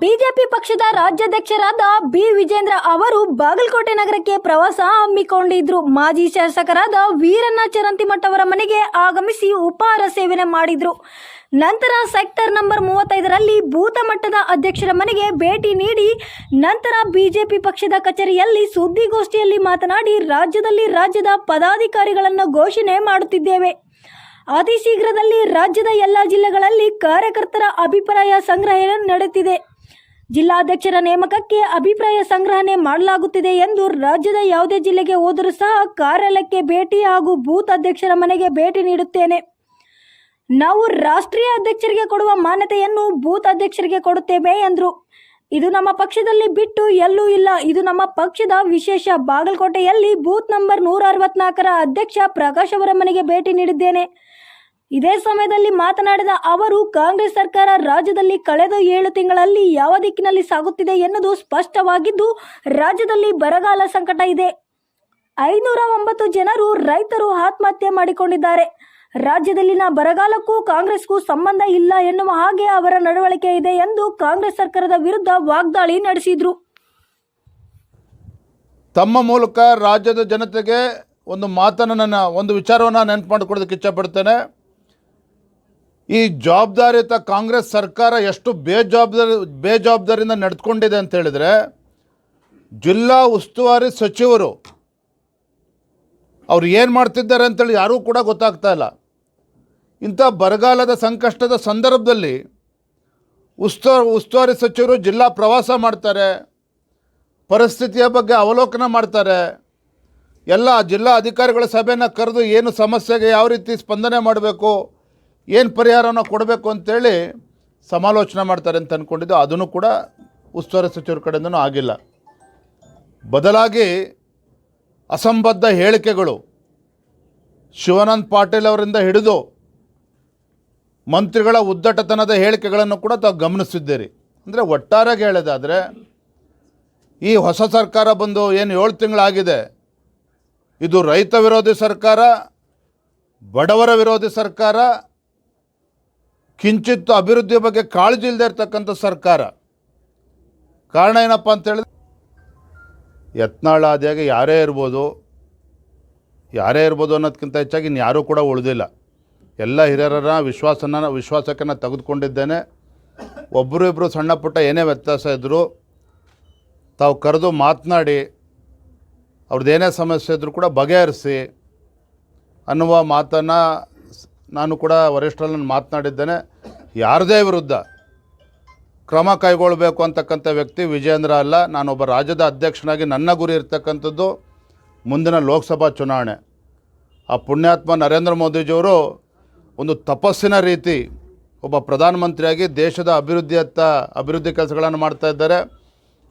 BJP ಪಕ್ಷದ ರಾಜ್ಯಾಧ್ಯಕ್ಷರಾದ B Vijendra ಅವರು ಬಾಗಲಕೋಟೆ ನಗರಕ್ಕೆ ಪ್ರವಾಸ ಹಮ್ಮಿಕೊಂಡಿದ್ರು. ಮಾಜಿ ಶಾಸಕರಾದ ವೀರಣ್ಣ ಚರಂತಿಮಠ್ ಅವರ ಮನೆಗೆ ಆಗಮಿಸಿ ಉಪಹಾರ ಸೇವನೆ ಮಾಡಿದ್ರು. ನಂತರ ಸೆಕ್ಟರ್ ನಂಬರ್ 35ರಲ್ಲಿ ಬೂತ್ ಮಟ್ಟದ ಅಧ್ಯಕ್ಷರ ಮನೆಗೆ ಭೇಟಿ ನೀಡಿ ನಂತರ ಬಿಜೆಪಿ ಪಕ್ಷದ ಕಚೇರಿಯಲ್ಲಿ ಸುದ್ದಿಗೋಷ್ಠಿಯಲ್ಲಿ ಮಾತನಾಡಿ ರಾಜ್ಯದ ಪದಾಧಿಕಾರಿಗಳನ್ನು ಘೋಷಣೆ ಮಾಡುತ್ತಿದ್ದೇವೆ. ಅತಿ ಶೀಘ್ರದಲ್ಲಿ ರಾಜ್ಯದ ಎಲ್ಲ ಜಿಲ್ಲೆಗಳಲ್ಲಿ ಕಾರ್ಯಕರ್ತರ ಅಭಿಪ್ರಾಯ ಸಂಗ್ರಹಣೆ ನಡೆಯುತ್ತಿದೆ. ಜಿಲ್ಲಾಧ್ಯಕ್ಷರ ನೇಮಕಕ್ಕೆ ಅಭಿಪ್ರಾಯ ಸಂಗ್ರಹಣೆ ಮಾಡಲಾಗುತ್ತಿದೆ ಎಂದು ರಾಜ್ಯದ ಯಾವುದೇ ಜಿಲ್ಲೆಗೆ ಹೋದರೂ ಸಹ ಕಾರ್ಯಾಲಯಕ್ಕೆ ಭೇಟಿ ಹಾಗೂ ಬೂತ್ ಅಧ್ಯಕ್ಷರ ಮನೆಗೆ ಭೇಟಿ ನೀಡುತ್ತೇನೆ. ನಾವು ರಾಷ್ಟ್ರೀಯ ಅಧ್ಯಕ್ಷರಿಗೆ ಕೊಡುವ ಮಾನ್ಯತೆಯನ್ನು ಬೂತ್ ಅಧ್ಯಕ್ಷರಿಗೆ ಕೊಡುತ್ತೇವೆ ಎಂದರು. ಇದು ನಮ್ಮ ಪಕ್ಷದಲ್ಲಿ ಬಿಟ್ಟು ಎಲ್ಲೂ ಇಲ್ಲ. ಇದು ನಮ್ಮ ಪಕ್ಷದ ವಿಶೇಷ. ಬಾಗಲಕೋಟೆಯಲ್ಲಿ ಬೂತ್ ನಂಬರ್ 164ರ ಅಧ್ಯಕ್ಷ ಪ್ರಕಾಶ್ ಅವರ ಮನೆಗೆ ಭೇಟಿ ನೀಡಿದ್ದೇನೆ. ಇದೇ ಸಮಯದಲ್ಲಿ ಮಾತನಾಡಿದ ಅವರು, ಕಾಂಗ್ರೆಸ್ ಸರ್ಕಾರ ರಾಜ್ಯದಲ್ಲಿ ಕಳೆದ 7 ತಿಂಗಳಲ್ಲಿ ಯಾವ ದಿಕ್ಕಿನಲ್ಲಿ ಸಾಗುತ್ತಿದೆ ಎನ್ನುವುದು ಸ್ಪಷ್ಟವಾಗಿದ್ದು, ರಾಜ್ಯದಲ್ಲಿ ಬರಗಾಲ ಸಂಕಟ ಇದೆ. 509 ಜನರು ರೈತರು ಆತ್ಮಹತ್ಯೆ ಮಾಡಿಕೊಂಡಿದ್ದಾರೆ. ರಾಜ್ಯದಲ್ಲಿನ ಬರಗಾಲಕ್ಕೂ ಕಾಂಗ್ರೆಸ್ಗೂ ಸಂಬಂಧ ಇಲ್ಲ ಎನ್ನುವ ಹಾಗೆ ಅವರ ನಡವಳಿಕೆ ಇದೆ ಎಂದು ಕಾಂಗ್ರೆಸ್ ಸರ್ಕಾರದ ವಿರುದ್ಧ ವಾಗ್ದಾಳಿ ನಡೆಸಿದರು. ತಮ್ಮ ಮೂಲಕ ರಾಜ್ಯದ ಜನತೆಗೆ ಒಂದು ವಿಚಾರವನ್ನು ನೆನಪು ಮಾಡಿಕೊಡೋದಕ್ಕೆ ಇಚ್ಛಪಡ್ತೇನೆ. ಈ ಜವಾಬ್ದಾರಿಯುತ ಕಾಂಗ್ರೆಸ್ ಸರ್ಕಾರ ಎಷ್ಟು ಬೇಜವಾಬ್ದಾರಿಯಿಂದ ನಡೆದುಕೊಂಡಿದೆ ಅಂತ ಹೇಳಿದರೆ, ಜಿಲ್ಲಾ ಉಸ್ತುವಾರಿ ಸಚಿವರು ಅವ್ರು ಏನು ಮಾಡ್ತಿದ್ದಾರೆ ಅಂತೇಳಿ ಯಾರೂ ಕೂಡ ಗೊತ್ತಾಗ್ತಾ ಇಲ್ಲ. ಇಂಥ ಬರಗಾಲದ ಸಂಕಷ್ಟದ ಸಂದರ್ಭದಲ್ಲಿ ಉಸ್ತುವಾರಿ ಸಚಿವರು ಜಿಲ್ಲಾ ಪ್ರವಾಸ ಮಾಡ್ತಾರೆ, ಪರಿಸ್ಥಿತಿಯ ಬಗ್ಗೆ ಅವಲೋಕನ ಮಾಡ್ತಾರೆ, ಎಲ್ಲ ಜಿಲ್ಲಾ ಅಧಿಕಾರಿಗಳ ಸಭೆಯನ್ನು ಕರೆದು ಏನು ಸಮಸ್ಯೆಗೆ ಯಾವ ರೀತಿ ಸ್ಪಂದನೆ ಮಾಡಬೇಕು, ಏನು ಪರಿಹಾರವನ್ನು ಕೊಡಬೇಕು ಅಂತೇಳಿ ಸಮಾಲೋಚನೆ ಮಾಡ್ತಾರೆ ಅಂತ ಅಂದ್ಕೊಂಡಿದ್ದು. ಅದನ್ನು ಕೂಡ ಉಸ್ತುವಾರಿ ಸಚಿವರ ಕಡೆಯಿಂದನೂ ಆಗಿಲ್ಲ. ಬದಲಾಗಿ ಅಸಂಬದ್ಧ ಹೇಳಿಕೆಗಳು ಶಿವಾನಂದ ಪಾಟೀಲ್ ಅವರಿಂದ ಹಿಡಿದು ಮಂತ್ರಿಗಳ ಉದ್ದಟತನದ ಹೇಳಿಕೆಗಳನ್ನು ಕೂಡ ತಾವು ಗಮನಿಸಿದ್ದೀರಿ. ಅಂದರೆ ಒಟ್ಟಾರೆಯಾಗಿ ಹೇಳೋದಾದರೆ, ಈ ಹೊಸ ಸರ್ಕಾರ ಬಂದು ಏನು 7 ತಿಂಗಳಾಗಿದೆ, ಇದು ರೈತ ವಿರೋಧಿ ಸರ್ಕಾರ, ಬಡವರ ವಿರೋಧಿ ಸರ್ಕಾರ, ಕಿಂಚಿತ್ತು ಅಭಿವೃದ್ಧಿ ಬಗ್ಗೆ ಕಾಳಜಿ ಇಲ್ಲದೆ ಇರತಕ್ಕಂಥ ಸರ್ಕಾರ. ಕಾರಣ ಏನಪ್ಪ ಅಂತೇಳಿದ್ರೆ, ಯತ್ನಾಳ್ ಆದಿಯಾಗಿ ಯಾರೇ ಇರ್ಬೋದು ಅನ್ನೋದಕ್ಕಿಂತ ಹೆಚ್ಚಾಗಿ ಇನ್ಯಾರೂ ಕೂಡ ಉಳಿದಿಲ್ಲ. ಎಲ್ಲ ಹಿರಿಯರ ವಿಶ್ವಾಸಕ್ಕೆ ನಾನು ತೆಗೆದುಕೊಂಡಿದ್ದೇನೆ. ಒಬ್ಬರು ಇಬ್ಬರು ಸಣ್ಣ ಪುಟ್ಟ ಏನೇ ವ್ಯತ್ಯಾಸ ಇದ್ದರೂ ತಾವು ಕರೆದು ಮಾತನಾಡಿ ಅವ್ರದ್ದೇನೇ ಸಮಸ್ಯೆ ಇದ್ದರೂ ಕೂಡ ಬಗೆಹರಿಸಿ ಅನ್ನುವ ಮಾತನ್ನು ನಾನು ಕೂಡ ವರಿಷ್ಠರಲ್ಲಿ ಮಾತನಾಡಿದ್ದೇನೆ. ಯಾರದೇ ವಿರುದ್ಧ ಕ್ರಮ ಕೈಗೊಳ್ಳಬೇಕು ಅಂತಕ್ಕಂಥ ವ್ಯಕ್ತಿ ವಿಜೇಂದ್ರ ಅಲ್ಲ. ನಾನೊಬ್ಬ ರಾಜ್ಯದ ಅಧ್ಯಕ್ಷನಾಗಿ ನನ್ನ ಗುರಿ ಇರ್ತಕ್ಕಂಥದ್ದು ಮುಂದಿನ ಲೋಕಸಭಾ ಚುನಾವಣೆ. ಆ ಪುಣ್ಯಾತ್ಮ ನರೇಂದ್ರ ಮೋದಿಜಿಯವರು ಒಂದು ತಪಸ್ಸಿನ ರೀತಿ ಒಬ್ಬ ಪ್ರಧಾನಮಂತ್ರಿಯಾಗಿ ದೇಶದ ಅಭಿವೃದ್ಧಿ ಕೆಲಸಗಳನ್ನು ಮಾಡ್ತಾ ಇದ್ದಾರೆ.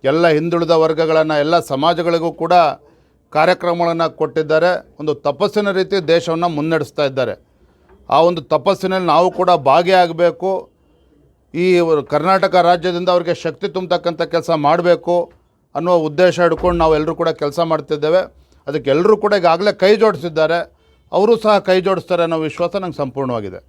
ಎಲ್ಲ ಹಿಂದುಳಿದ ವರ್ಗಗಳನ್ನು, ಎಲ್ಲ ಸಮಾಜಗಳಿಗೂ ಕೂಡ ಕಾರ್ಯಕ್ರಮಗಳನ್ನು ಕೊಟ್ಟಿದ್ದಾರೆ. ಒಂದು ತಪಸ್ಸಿನ ರೀತಿ ದೇಶವನ್ನು ಮುನ್ನಡೆಸ್ತಾ ಇದ್ದಾರೆ. ಆ ಒಂದು ತಪಸ್ಸಿನಲ್ಲಿ ನಾವು ಕೂಡ ಭಾಗಿಯಾಗಬೇಕು. ಈ ಕರ್ನಾಟಕ ರಾಜ್ಯದಿಂದ ಅವರಿಗೆ ಶಕ್ತಿ ತುಂಬತಕ್ಕಂಥ ಕೆಲಸ ಮಾಡಬೇಕು ಅನ್ನುವ ಉದ್ದೇಶ ಹಿಡ್ಕೊಂಡು ನಾವು ಎಲ್ಲರೂ ಕೂಡ ಕೆಲಸ ಮಾಡ್ತಿದ್ದೇವೆ. ಅದಕ್ಕೆ ಎಲ್ಲರೂ ಕೂಡ ಈಗಾಗಲೇ ಕೈ ಜೋಡಿಸಿದ್ದಾರೆ. ಅವರು ಸಹ ಕೈ ಜೋಡಿಸ್ತಾರೆ ಅನ್ನೋ ವಿಶ್ವಾಸ ನಂಗೆ ಸಂಪೂರ್ಣವಾಗಿದೆ.